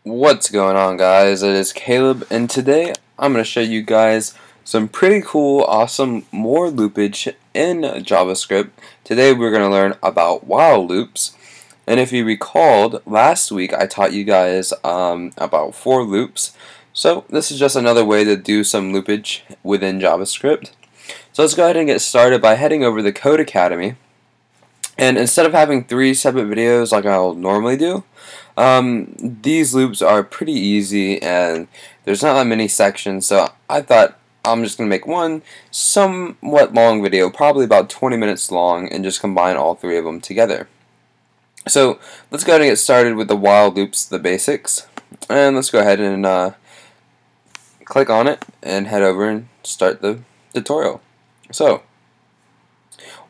What's going on, guys? It is Caleb, and today I'm going to show you guys some pretty cool, awesome more loopage in JavaScript. Today we're going to learn about while loops, and if you recalled, last week I taught you guys about for loops. So this is just another way to do some loopage within JavaScript. So let's go ahead and get started by heading over to Codecademy. And instead of having 3 separate videos like I'll normally do, these loops are pretty easy and there's not that many sections, so I thought I'm just going to make one somewhat long video, probably about 20 minutes long, and just combine all 3 of them together. So let's go ahead and get started with the while loops, the basics, and let's go ahead and click on it and head over and start the tutorial. So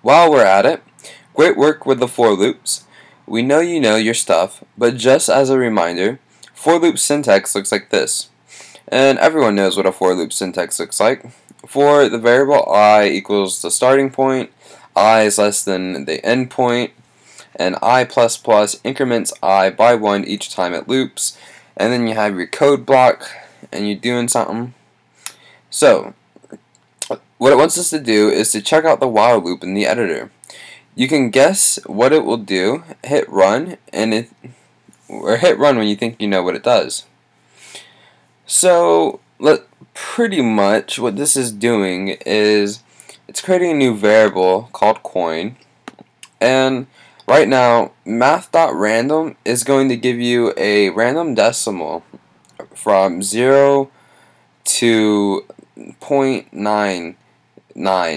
while we're at it, great work with the for loops. We know you know your stuff, but just as a reminder, for loop syntax looks like this. And everyone knows what a for loop syntax looks like. For the variable I equals the starting point, I is less than the end point, and I++ increments I by 1 each time it loops, and then you have your code block, and you're doing something. So, what it wants us to do is to check out the while loop in the editor. You can guess what it will do, hit run, or hit run when you think you know what it does. So, pretty much what this is doing is it's creating a new variable called coin, and right now math.random is going to give you a random decimal from 0 to 0.99,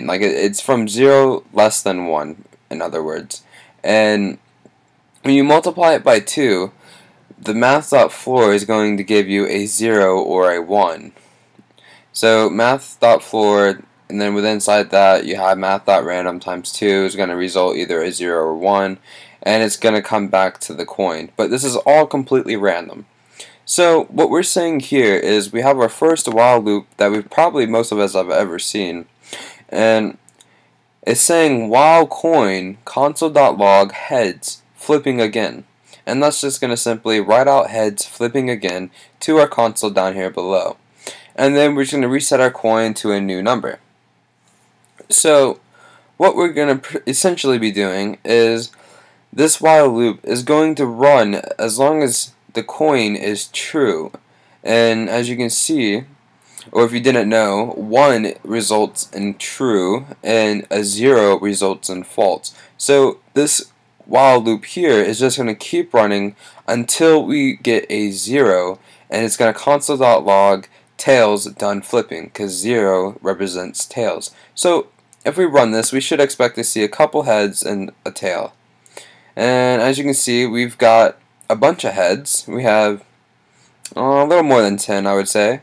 like it's from 0 less than 1. In other words, and when you multiply it by 2, the math.floor is going to give you a 0 or a 1. So math.floor, and then within inside that you have math.random times 2 is going to result either a 0 or 1, and it's going to come back to the coin. But this is all completely random. So what we're saying here is we have our first while loop that most of us have ever seen, and it's saying while coin console.log heads flipping again, and that's just going to simply write out heads flipping again to our console down here below, and then we're just going to reset our coin to a new number. So what we're going to essentially be doing is this while loop is going to run as long as the coin is true, and as you can see, or if you didn't know, 1 results in true and a 0 results in false. So this while loop here is just going to keep running until we get a 0, and it's going to console.log tails done flipping, because 0 represents tails. So if we run this, we should expect to see a couple heads and a tail. And as you can see, we've got a bunch of heads. We have a little more than 10, I would say.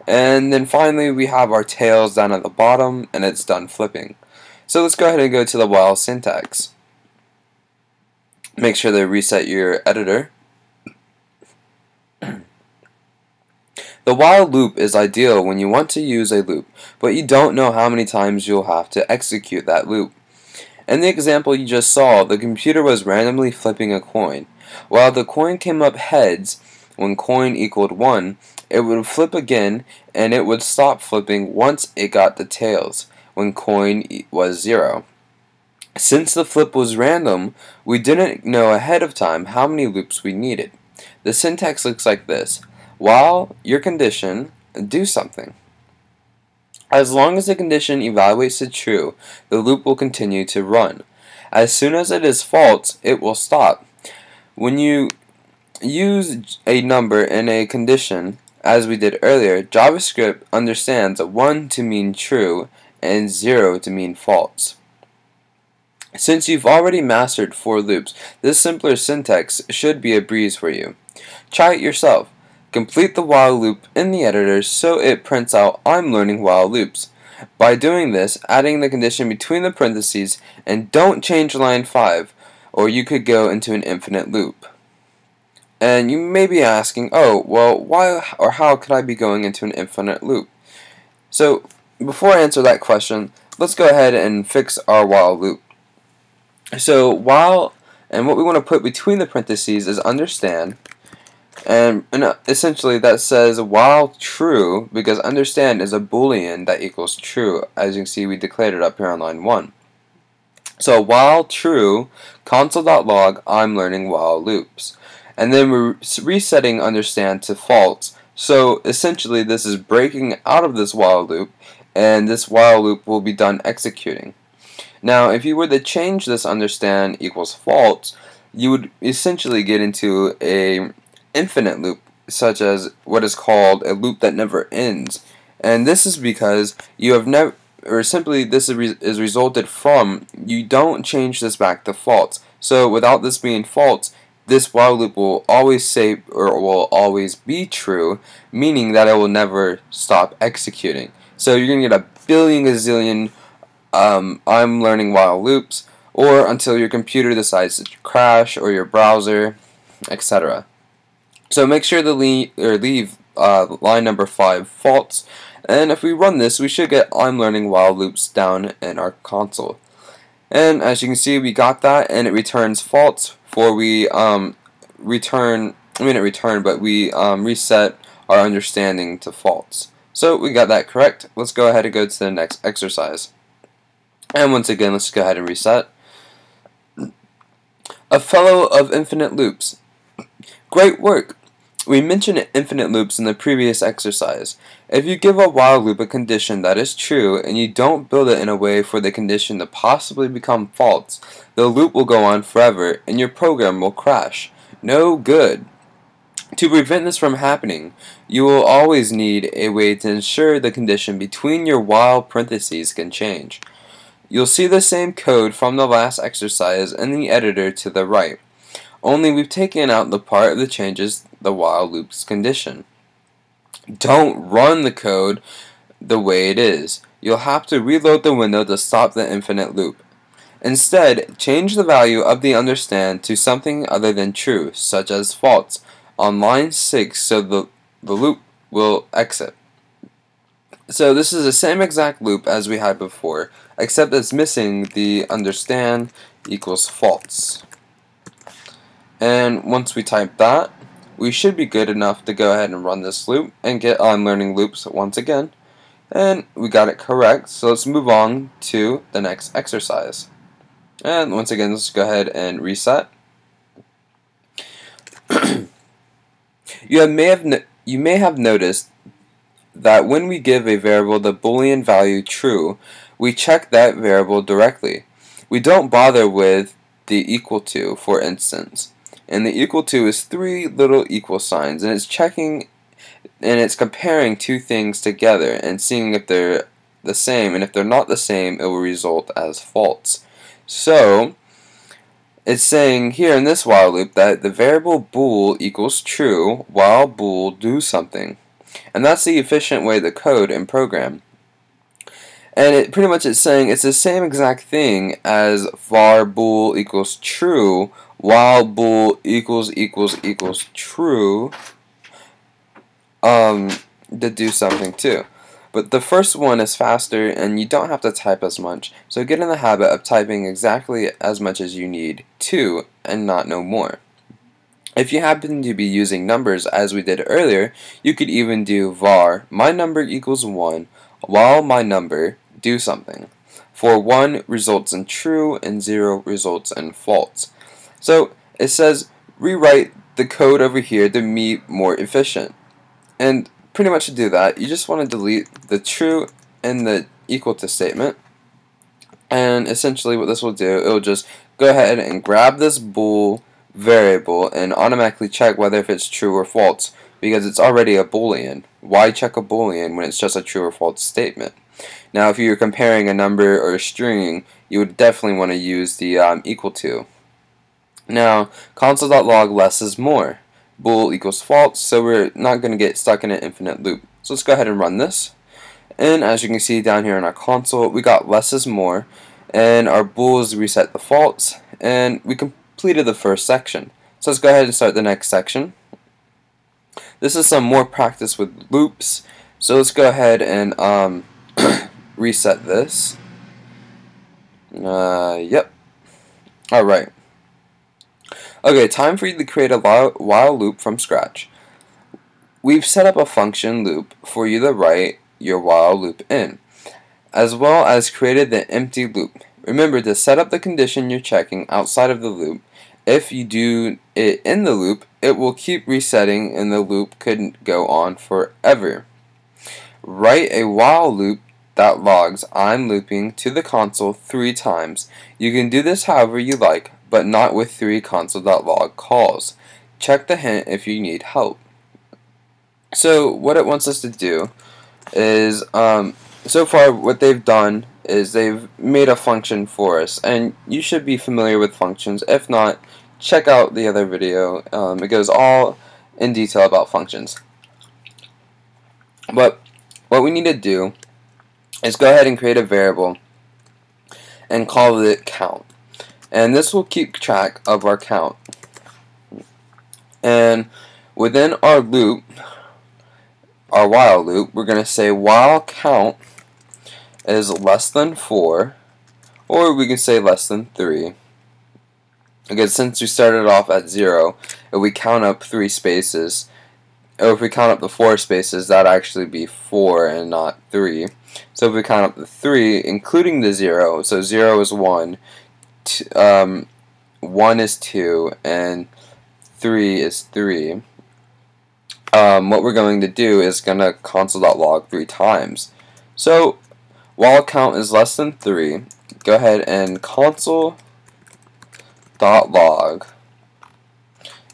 And then finally we have our tails down at the bottom, and it's done flipping. So let's go ahead and go to the while syntax. Make sure to reset your editor. The while loop is ideal when you want to use a loop, but you don't know how many times you'll have to execute that loop. In the example you just saw, the computer was randomly flipping a coin. While the coin came up heads when coin equaled 1, it would flip again, and it would stop flipping once it got the tails, when coin was 0. Since the flip was random, we didn't know ahead of time how many loops we needed. The syntax looks like this: while your condition, do something. As long as the condition evaluates to true, the loop will continue to run. As soon as it is false, it will stop. When you use a number in a condition, as we did earlier, JavaScript understands 1 to mean true and 0 to mean false. Since you've already mastered for loops, this simpler syntax should be a breeze for you. Try it yourself. Complete the while loop in the editor so it prints out "I'm learning while loops." By doing this, adding the condition between the parentheses, and don't change line 5, or you could go into an infinite loop. And you may be asking, oh, well, why or how could I be going into an infinite loop? So, before I answer that question, let's go ahead and fix our while loop. So, while, and what we want to put between the parentheses is understand, And essentially that says while true, because understand is a boolean that equals true. As you can see, we declared it up here on line 1. So while true, console.log I'm learning while loops. And then we're resetting understand to false. So essentially this is breaking out of this while loop, and this while loop will be done executing. Now if you were to change this understand equals false, you would essentially get into a infinite loop, such as what is called a loop that never ends. And this is because you have never, or simply this is resulted from you don't change this back to false. So without this being false, this while loop will always say, or will always be true, meaning that it will never stop executing. So you're going to get a billion gazillion I'm learning while loops, or until your computer decides to crash, or your browser, etc. So make sure to leave line number 5 false, and if we run this, we should get I'm learning while loops down in our console. And as you can see, we got that, and it returns false for we reset our understanding to false. So we got that correct. Let's go ahead and go to the next exercise. And once again, let's go ahead and reset. A fellow of infinite loops. Great work! We mentioned infinite loops in the previous exercise. If you give a while loop a condition that is true and you don't build it in a way for the condition to possibly become false, the loop will go on forever and your program will crash. No good. To prevent this from happening, you will always need a way to ensure the condition between your while parentheses can change. You'll see the same code from the last exercise in the editor to the right. Only we've taken out the part that changes the while loop's condition. Don't run the code the way it is. You'll have to reload the window to stop the infinite loop. Instead, change the value of the understand to something other than true, such as false, on line 6 so the loop will exit. So this is the same exact loop as we had before, except it's missing the understand equals false. And once we type that, we should be good enough to go ahead and run this loop and get on learning loops once again. And we got it correct, so let's move on to the next exercise. And once again, let's go ahead and reset. You may have noticed that when we give a variable the Boolean value true, we check that variable directly. We don't bother with the equal to, for instance. And the equal to is 3 little equal signs, and it's checking and it's comparing two things together and seeing if they're the same, and if they're not the same, it will result as false. So it's saying here in this while loop that the variable bool equals true while bool do something. And that's the efficient way to code and program. And it pretty much is saying it's the same exact thing as var bool equals true while bool equals true to do something too. But the first one is faster and you don't have to type as much, so get in the habit of typing exactly as much as you need to and not no more. If you happen to be using numbers as we did earlier, you could even do var my number equals 1 while my number do something. For 1 results in true and 0 results in false. So it says rewrite the code over here to be more efficient. And pretty much to do that, you just want to delete the true and the equal to statement. And essentially what this will do, it will just go ahead and grab this bool variable and automatically check whether if it's true or false, because it's already a boolean. Why check a boolean when it's just a true or false statement? Now if you're comparing a number or a string, you would definitely want to use the equal to. Now console.log less is more. Bool equals false, so we're not going to get stuck in an infinite loop. So let's go ahead and run this. And as you can see down here in our console, we got less is more, and our bool is reset to false, and we completed the first section. So let's go ahead and start the next section. This is some more practice with loops, so let's go ahead and reset this. Yep. Alright. Okay, time for you to create a while loop from scratch. we've set up a function loop for you to write your while loop in, as well as created the empty loop. Remember to set up the condition you're checking outside of the loop. If you do it in the loop, it will keep resetting and the loop could go on forever. Write a while loop that logs I'm looping to the console 3 times. You can do this however you like, but not with 3 console.log calls. Check the hint if you need help. So what it wants us to do is, so far what they've done is they've made a function for us, and you should be familiar with functions. If not, check out the other video. It goes all in detail about functions. But what we need to do is go ahead and create a variable and call it count, and this will keep track of our count. And within our loop, our while loop, we're going to say while count is less than 4, or we can say less than 3. Because since we started off at 0, if we count up 3 spaces, or if we count up the 4 spaces, that'd actually be 4 and not 3. So if we count up the 3, including the 0, so 0 is 1, 1 is 2, and 3 is 3. What we're going to do is going to console.log 3 times. So while count is less than 3, go ahead and console.log,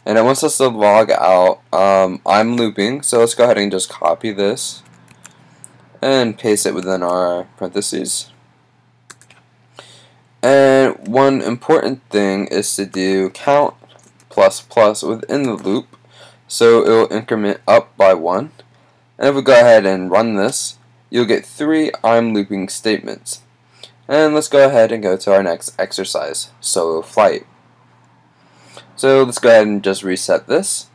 and it wants us to log out I'm looping, so let's go ahead and just copy this and paste it within our parentheses. And one important thing is to do count plus plus within the loop, so it will increment up by 1. And if we go ahead and run this, you'll get 3 I'm looping statements. And let's go ahead and go to our next exercise, solo flight. So let's go ahead and just reset this.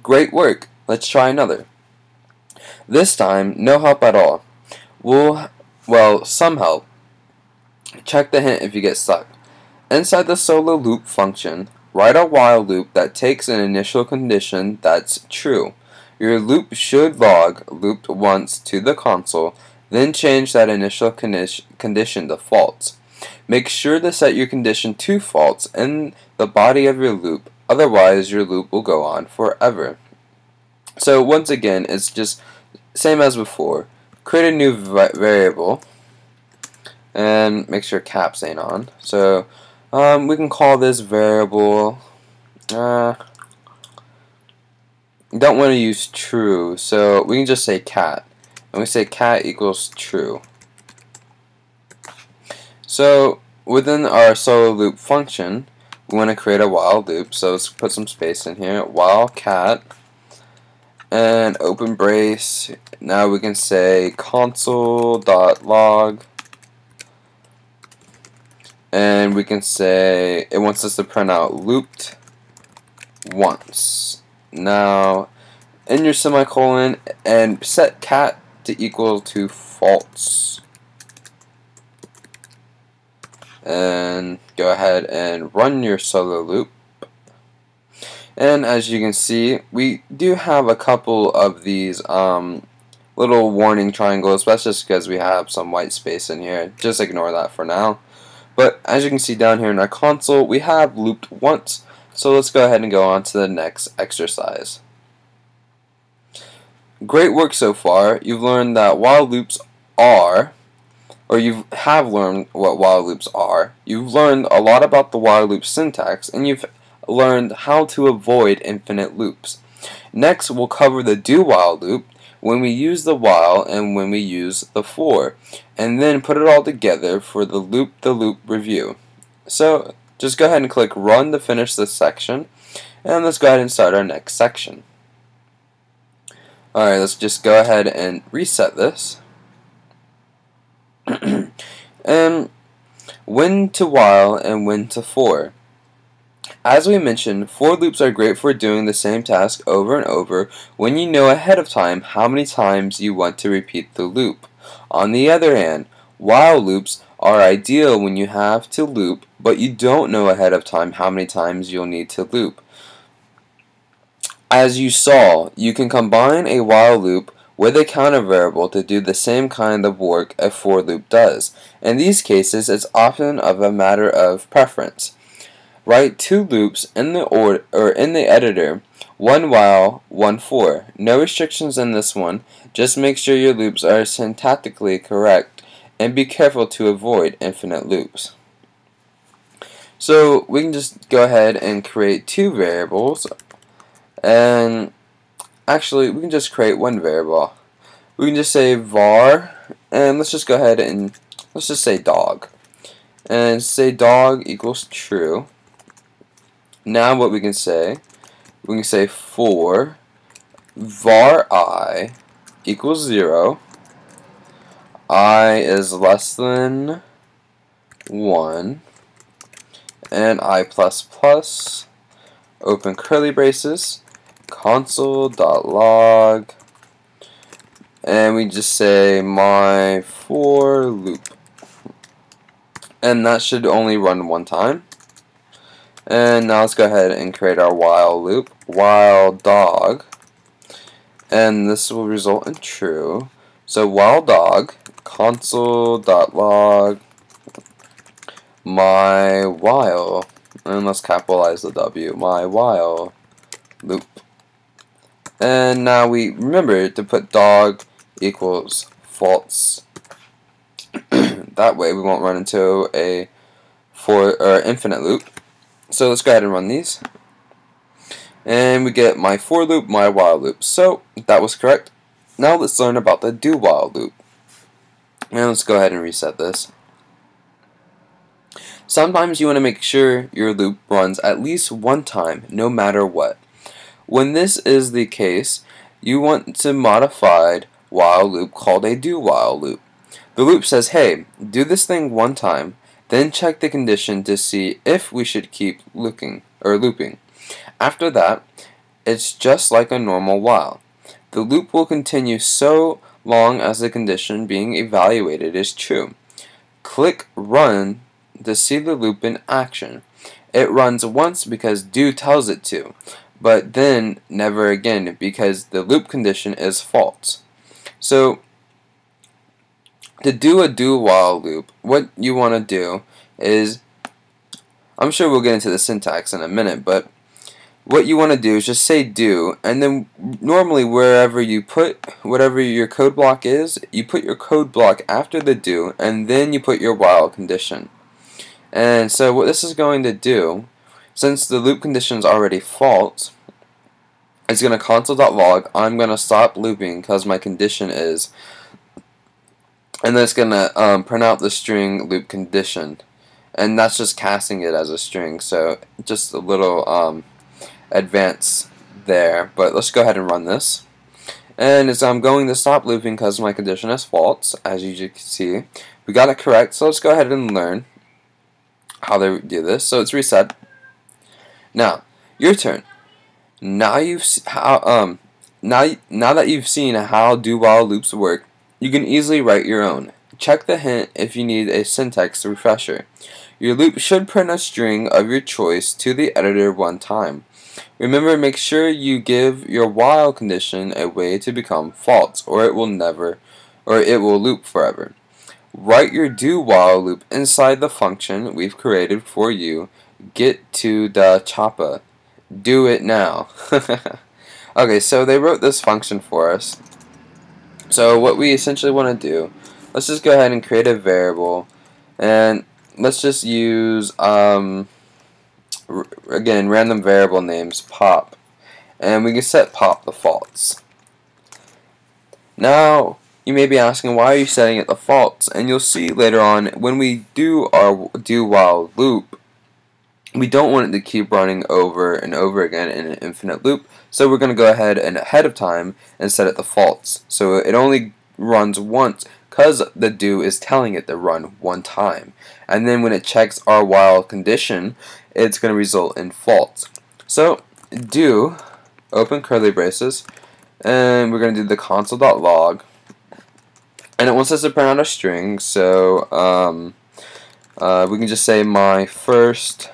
Great work. Let's try another. This time, no help at all. Well, some help. Check the hint if you get stuck. Inside the solo loop function, write a while loop that takes an initial condition that's true. Your loop should log looped once to the console, then change that initial condition to false. Make sure to set your condition to false in the body of your loop, otherwise your loop will go on forever. So once again, it's just same as before. Create a new variable and make sure caps ain't on. So we can call this variable, don't want to use true, so we can just say cat, and we say cat equals true. So within our solo loop function, we want to create a while loop, so let's put some space in here, while cat, and open brace. Now we can say console.log, and we can say it wants us to print out looped once. Now in your semicolon and set cat to equal to false, and go ahead and run your solo loop. And as you can see, we do have a couple of these little warning triangles, but that's just because we have some white space in here. Just ignore that for now. But as you can see down here in our console, we have looped once. So let's go ahead and go on to the next exercise. Great work so far. You've learned that while loops are, or you have learned what while loops are. You've learned a lot about the while loop syntax, and you've learned how to avoid infinite loops. Next, we'll cover the do while loop, when we use the while and when we use the for, and then put it all together for the loop review. So just go ahead and click run to finish this section, and let's go ahead and start our next section. Alright, let's just go ahead and reset this. And when to while and when to for. As we mentioned, for loops are great for doing the same task over and over when you know ahead of time how many times you want to repeat the loop. On the other hand, while loops are ideal when you have to loop, but you don't know ahead of time how many times you'll need to loop. As you saw, you can combine a while loop with a counter variable to do the same kind of work a for loop does. In these cases, it's often of a matter of preference. Write two loops in the editor, one while, one for. No restrictions in this one. Just make sure your loops are syntactically correct and be careful to avoid infinite loops. So we can just go ahead and create two variables, and actually we can just create one variable. We can just say var, and let's just go ahead and let's just say dog, and say dog equals true. Now what we can say for var I equals 0, I is less than 1, and I plus plus, open curly braces, console.log, and we just say my for loop, and that should only run one time. And now let's go ahead and create our while loop, while dog, and this will result in true. So while dog, console.log, my while, and let's capitalize the W, my while loop. And now we remember to put dog equals false. That way we won't run into a infinite loop. So let's go ahead and run these. And we get my for loop, my while loop. So that was correct. Now let's learn about the do while loop. And let's go ahead and reset this. Sometimes you want to make sure your loop runs at least one time, no matter what. When this is the case, you want to modify while loop called a do while loop. The loop says, hey, do this thing one time, then check the condition to see if we should keep looping. After that, it's just like a normal while. The loop will continue so long as the condition being evaluated is true. Click Run to see the loop in action. It runs once because do tells it to, but then never again because the loop condition is false. So to do a do while loop, what you want to do is, I'm sure we'll get into the syntax in a minute, but what you want to do is just say do, and then normally wherever you put whatever your code block is, you put your code block after the do, and then you put your while condition. And so what this is going to do, since the loop condition is already false, it's going to console.log, I'm going to stop looping because my condition is, and then it's going to print out the string loop condition, and that's just casting it as a string, so just a little advance there. But let's go ahead and run this, and as I'm going to stop looping because my condition is false, as you can see, we got it correct. So let's go ahead and learn how they do this. So it's reset. Now your turn. Now that you've seen how do while loops work, you can easily write your own. Check the hint if you need a syntax refresher. Your loop should print a string of your choice to the editor one time. Remember, make sure you give your while condition a way to become false, or it will loop forever. Write your do while loop inside the function we've created for you. Get to the choppa. Do it now. Okay, so they wrote this function for us. So what we essentially want to do, let's just go ahead and create a variable, and let's just use again, random variable names, pop, and we can set pop to false. Now you may be asking, why are you setting it to false? And you'll see later on, when we do our do while loop, we don't want it to keep running over and over again in an infinite loop, so we're going to go ahead and ahead of time and set it to false. So it only runs once because the do is telling it to run one time. And then when it checks our while condition, it's going to result in false. So do, open curly braces, and we're going to do the console.log, and it wants us to print out a string, so we can just say my first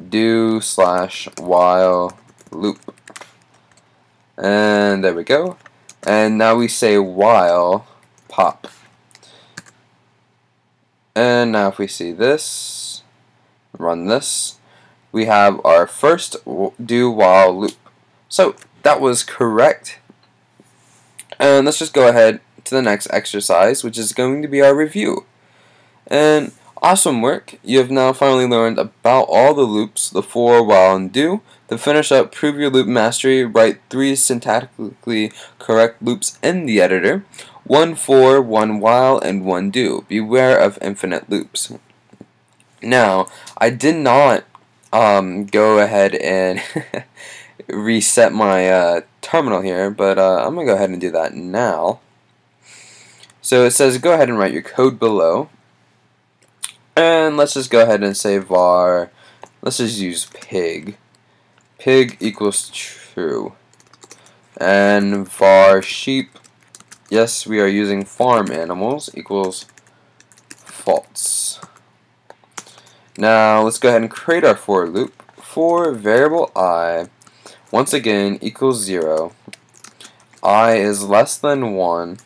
do / while loop, And there we go. And now we say while pop. And now if we see this, run this, we have our first do while loop. So that was correct. And let's just go ahead to the next exercise, which is going to be our review. And awesome work. You have now finally learned about all the loops, the for, while, and do. To finish up, prove your loop mastery, write 3 syntactically correct loops in the editor. 1 for, 1 while, and 1 do. Beware of infinite loops. Now, I did not go ahead and reset my terminal here, but I'm going to go ahead and do that now. So it says go ahead and write your code below. And let's just go ahead and say var, let's just use pig. Pig equals true. And var sheep, yes, we are using farm animals, equals false. Now let's go ahead and create our for loop. For variable I, once again, equals 0. I is less than 1.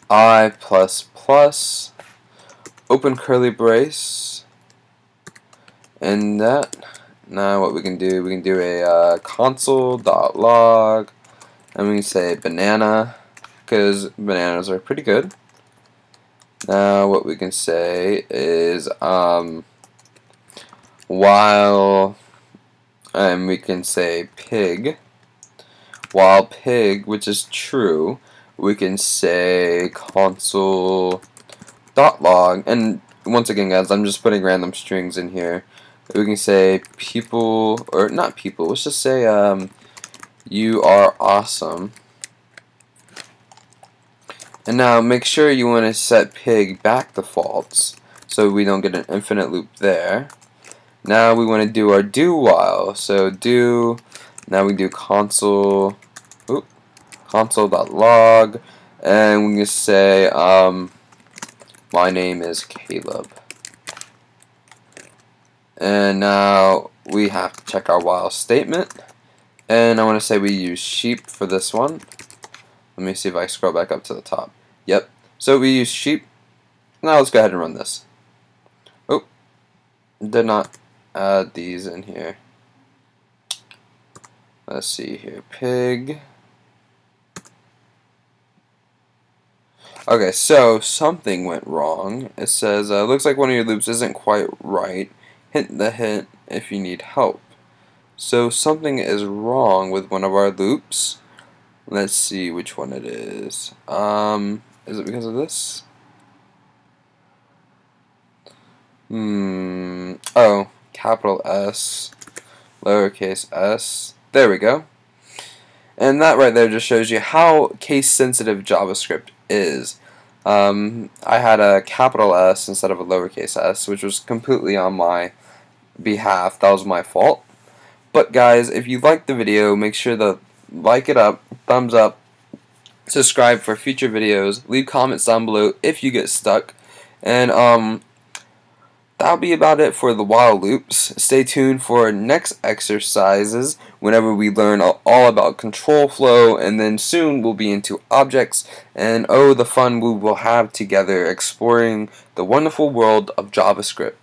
I plus plus, open curly brace, and that. Now what we can do a console.log, and we can say banana, because bananas are pretty good. Now what we can say is while, and we can say pig, while pig, which is true, we can say console.log, and once again guys, I'm just putting random strings in here. We can say people, or not people, let's just say you are awesome. And now make sure you want to set pig back to false so we don't get an infinite loop there. Now we want to do our do while. So do, now we do console, console.log, and we can say my name is Caleb. And now we have to check our while statement, and I want to say we use sheep for this one. Let me see if I scroll back up to the top. Yep, so we use sheep. Now let's go ahead and run this. Oh, did not add these in here. Let's see here, pig. Okay, so something went wrong. It says, looks like one of your loops isn't quite right. Hint the hint if you need help. So something is wrong with one of our loops. Let's see which one it is. Is it because of this? Oh, capital S, lowercase s. There we go. And that right there just shows you how case-sensitive JavaScript is. I had a capital S instead of a lowercase s, which was completely on my behalf. That was my fault. But guys, if you liked the video, make sure to like it up, thumbs up, subscribe for future videos, leave comments down below if you get stuck, and that'll be about it for the while loops. Stay tuned for next exercises whenever we learn all about control flow, and then soon we'll be into objects, and oh, the fun we will have together exploring the wonderful world of JavaScript.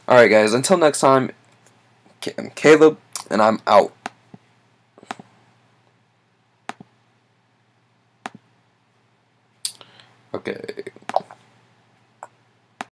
Alright guys, until next time, I'm Caleb, and I'm out. Okay.